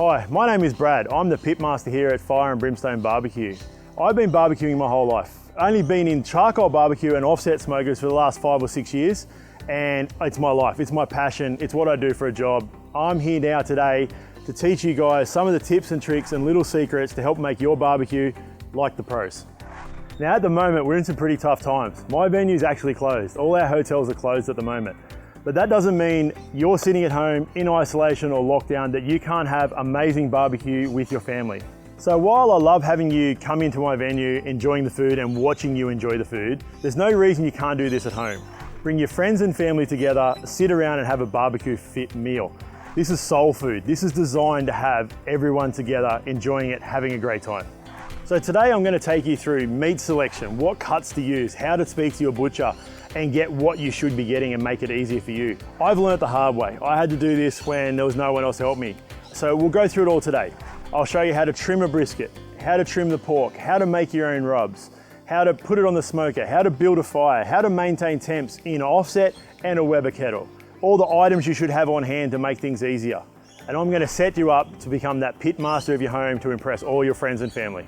Hi, my name is Brad. I'm the pitmaster here at Fire and Brimstone BBQ. I've been barbecuing my whole life. Only been in charcoal barbecue and offset smokers for the last 5 or 6 years, and it's my life, it's my passion, it's what I do for a job. I'm here now today to teach you guys some of the tips and tricks and little secrets to help make your barbecue like the pros. Now at the moment, we're in some pretty tough times. My venue's actually closed. All our hotels are closed at the moment. But that doesn't mean you're sitting at home in isolation or lockdown that you can't have amazing barbecue with your family. So while I love having you come into my venue, enjoying the food and watching you enjoy the food, there's no reason you can't do this at home. Bring your friends and family together, sit around and have a barbecue fit meal. This is soul food. This is designed to have everyone together, enjoying it, having a great time. So today I'm going to take you through meat selection, what cuts to use, how to speak to your butcher, and get what you should be getting and make it easier for you. I've learnt the hard way. I had to do this when there was no one else to help me. So we'll go through it all today. I'll show you how to trim a brisket, how to trim the pork, how to make your own rubs, how to put it on the smoker, how to build a fire, how to maintain temps in offset and a Weber kettle. All the items you should have on hand to make things easier. And I'm going to set you up to become that pit master of your home to impress all your friends and family.